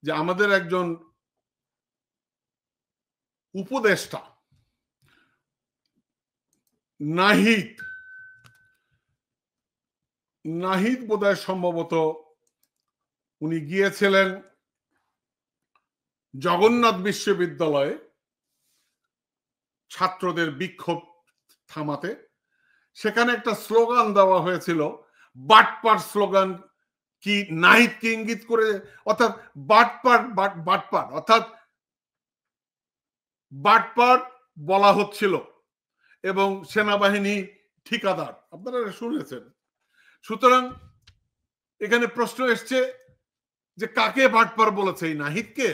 যে আমাদের একজন উপদেষ্টা নাহিদ বোধহয় সম্ভবত উনি গিয়েছিলেন জগন্নাথ বিশ্ববিদ্যালয়ে ছাত্রদের বিক্ষোভ থামাতে। সেখানে একটা স্লোগান দেওয়া হয়েছিল, বাটপার স্লোগান, কি নাহিদকে ইঙ্গিত করে, অর্থাৎ বাটপার অর্থাৎ বাটপার বলা হচ্ছিল এবং সেনাবাহিনী ঠিকাদার, আপনারা শুনেছেন। সুতরাং এখানে প্রশ্ন এসছে যে কাকে বাটপার বলেছে, এই নাহিদকে?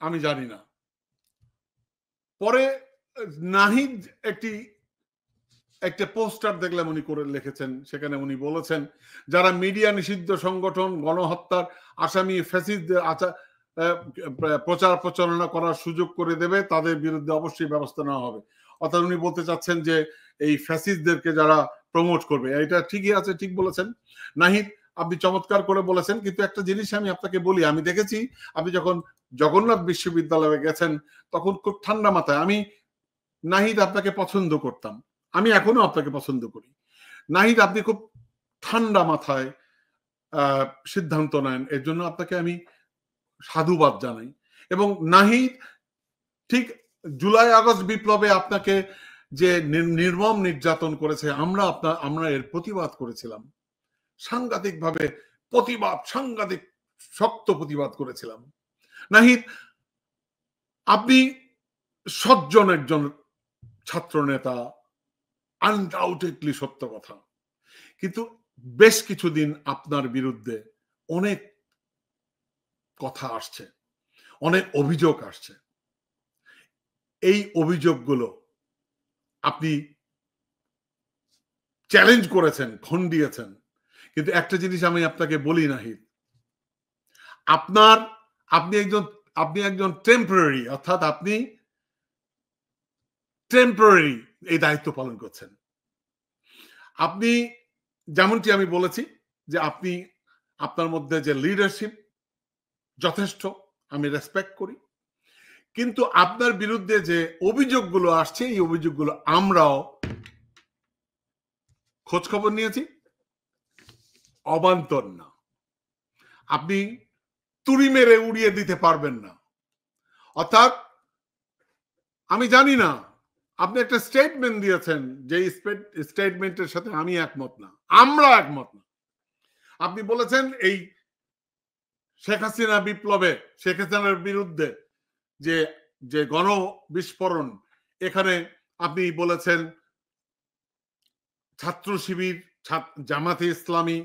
আমি জানি না। পরে নাহিদ একটা পোস্টার দেখলাম উনি করে লিখেছেন, সেখানে উনি বলেছেন যারা মিডিয়া নিষিদ্ধ সংগঠন, গণহত্যার আসামি, ফ্যাসিস্টদের প্রচার প্রচারণা করার সুযোগ করে দেবে, তাদের বিরুদ্ধে অবশ্যই ব্যবস্থা নেওয়া হবে। অর্থাৎ উনি বলতে চাচ্ছেন যে এই ফ্যাসিস্টদেরকে যারা প্রমোট করবে। এটা ঠিকই আছে, ঠিক বলেছেন নাহিদ, আপনি চমৎকার করে বলেছেন। কিন্তু একটা জিনিস আমি আপনাকে বলি, আমি দেখেছি আপনি যখন জগন্নাথ বিশ্ববিদ্যালয়ে গেছেন তখন খুব ঠান্ডা মাথায়, আমি নাহিদ আপনাকে পছন্দ করতাম, আমি এখনো আপনাকে পছন্দ করি। নাহিদ আপনি খুব ঠান্ডা মাথায় সিদ্ধান্ত নেন, এর জন্য আপনাকে আমি সাধুবাদ জানাই। এবং নাহিদ ঠিক জুলাই আগস্ট বিপ্লবে আপনাকে যে নির্মম নির্যাতন করেছে, আমরা এর প্রতিবাদ করেছিলাম সাংঘাতিকভাবে, সাংঘাতিক শক্ত প্রতিবাদ করেছিলাম। নাহিদ আপনি সজ্জন একজন ছাত্র নেতা, আনডাউটেডলি সত্য কথা, কিন্তু বেশ কিছুদিন আপনার বিরুদ্ধে অনেক কথা আসছে, অনেক অভিযোগ আসছে। এই অভিযোগগুলো আপনি চ্যালেঞ্জ করেছেন, খণ্ডিয়েছেন, কিন্তু একটা জিনিস আমি আপনাকে বলি নাহিদ, আপনি একজন টেম্পোরারি, অর্থাৎ আপনি টেম্পোরারি এই দায়িত্ব পালন করছেন। আপনি যেমনটি আমি বলেছি যে আপনার মধ্যে যে লিডারশিপ যথেষ্ট, আমি রেসপেক্ট করি, কিন্তু আপনার বিরুদ্ধে যে অভিযোগগুলো আসছে, এই অভিযোগগুলো আমরাও খোঁজ খবর নিয়েছি, অবান্তর না, আপনি তুড়ি মেরে উড়িয়ে দিতে পারবেন না। অর্থাৎ আমি জানি না, আপনি একটা স্টেটমেন্ট দিয়েছেন, যে স্টেটমেন্টের সাথে আমি একমত না, আমরা একমত না। আপনি বলেছেন এই শেখ হাসিনা বিপ্লবে, শেখ হাসিনার বিরুদ্ধে যে গণ বিস্ফোরণ, এখানে আপনি বলেছেন ছাত্র শিবির, জামাতে ইসলামী,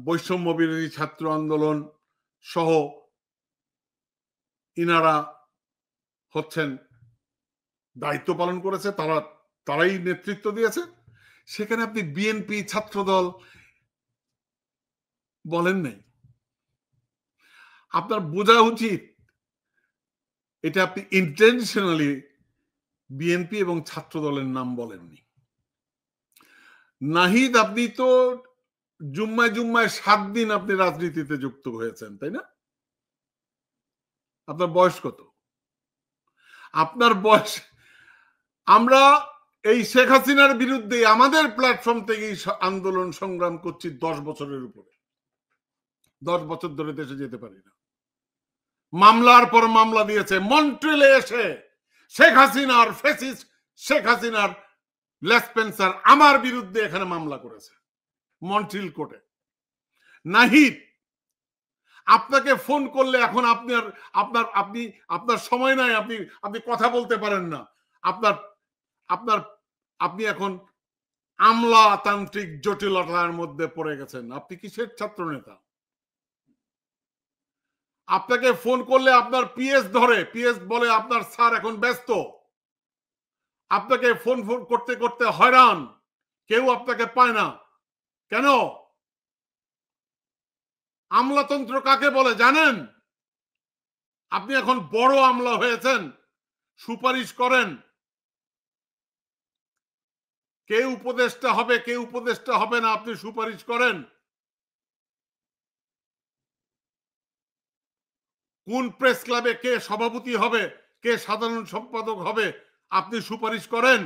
বৈষম্য বিরোধী ছাত্র আন্দোলন সহ ইনারা হচ্ছেন দায়িত্ব পালন করেছে, তারাই নেতৃত্ব দিয়েছে। সেখানে আপনি বিএনপি, ছাত্রদল বলেন নাই। আপনার বোঝা উচিত এটা আপনি ইন্টেনশনালি বিএনপি এবং ছাত্রদলের নাম বলেননি। নাহিদ আপনি তো জুম্মায় 7 দিন আপনি রাজনীতিতে যুক্ত হয়েছেন, তাই না? আপনার বয়স কত? আপনার বয়স, আমরা এই শেখ হাসিনার বিরুদ্ধে আমাদের প্ল্যাটফর্ম থেকে আন্দোলন সংগ্রাম করছি 10 বছরের উপরে। 10 বছর ধরে দেশে যেতে পারি না। মামলার পর মামলা দিয়েছে। মন্ট্রিলে এসে শেখ হাসিনার ফেসিস্ট, শেখ হাসিনার লেসপেন্সার আমার বিরুদ্ধে এখানে মামলা করেছে মন্ট্রিল কোর্টে। নাহিদ আপনাকে ফোন করলে এখন আপনার সময় নাই, আপনি কথা বলতে পারেন না। আপনি এখন আমলাতান্ত্রিক জটিলতার মধ্যে পড়ে গেছেন। আপনি কিসের ছাত্র নেতা? আপনাকে ফোন করলে আপনার পিএস ধরে, পিএস বলে আপনার স্যার এখন ব্যস্ত। আপনাকে ফোন করতে করতে হয়রান, কেউ আপনাকে পায় না। কেন? আমলাতন্ত্র কাকে বলে জানেন? আপনি এখন বড় আমলা হয়েছেন, সুপারিশ করেন, কে উপদেষ্টা হবে কে উপদেষ্টা হবে না, আপনি সুপারিশ করেন। কোন প্রেস ক্লাবে কে সভাপতি হবে, কে সাধারণ সম্পাদক হবে, আপনি সুপারিশ করেন।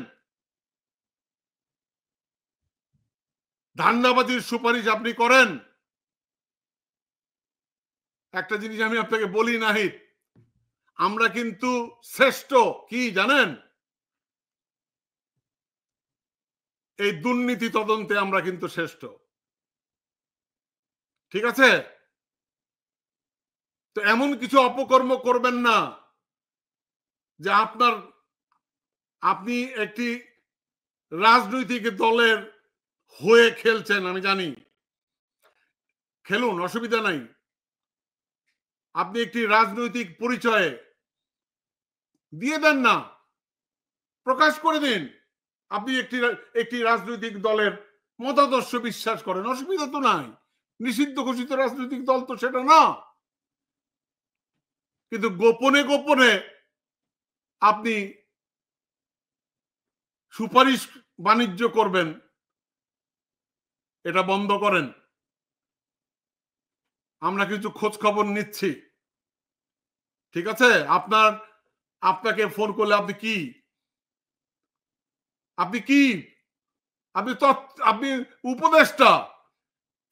ধান্দাবাজির সুপারিশ আপনি করেন। একটা জিনিস আমি আপনাকে বলি নাহিদ, আমরা কিন্তু শ্রেষ্ঠ কি জানেন? এই দুর্নীতি তদন্তে আমরা কিন্তু শ্রেষ্ঠ। ঠিক আছে? তো এমন কিছু অপকর্ম করবেন না যে আপনি একটি রাজনৈতিক দলের হয়ে খেলছেন। আমি জানি, খেলুন, অসুবিধা নাই। আপনি একটি রাজনৈতিক পরিচয়ে দিয়ে দেন না, প্রকাশ করে দিন আপনি একটি রাজনৈতিক দলের মতাদর্শ বিশ্বাস করেন, অসুবিধা তো নাই। নিষিদ্ধ ঘোষিত রাজনৈতিক দল তো সেটা না। কিন্তু গোপনে গোপনে আপনি সুপারিশ বাণিজ্য করবেন, এটা বন্ধ করেন। আমরা কিছু খোঁজ খবর নিচ্ছি। ঠিক আছে? আপনাকে ফোন করলে আপনি কি আপনি উপদেষ্টা,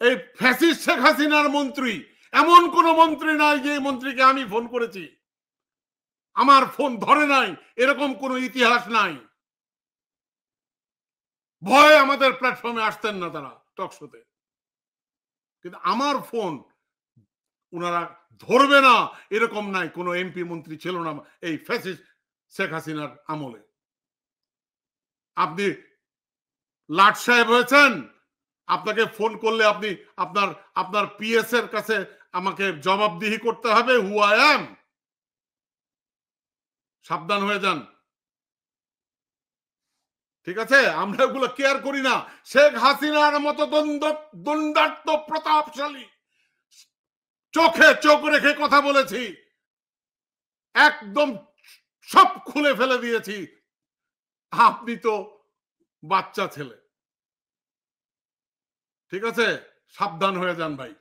এই ফ্যাসিস্ট শেখ হাসিনার মন্ত্রী। এমন কোন মন্ত্রী নাই যে মন্ত্রীকে আমি ফোন করেছি আমার ফোন ধরে নাই, এরকম কোন ইতিহাস নাই। ভয়ে আমাদের প্ল্যাটফর্মে আসতেন না তারা টকশোতে, কিন্তু আমার ফোন ওনারা ধরবে না এরকম নাই, কোন এমপি মন্ত্রী ছিল না এই ফ্যাসিস্ট শেখ হাসিনার আমলে। আপনি লাট সাহেব হয়েছেন, আপনাকে ফোন করলে আপনি আপনার পিএস এর কাছে আমাকে জবাবদিহি করতে হবে, হু আই এম। সাবধান হয়ে যান। ঠিক আছে? আমরা ওগুলো কেয়ার করি না। শেখ হাসিনার মতো দণ্ডাত্ম প্রতাপশালী, চোখে চোখ রেখে কথা বলেছি, একদম সব খুলে ফেলে দিয়েছি। আপনি তো বাচ্চা ছেলে। ঠিক আছে? সাবধান হয়ে যান ভাই।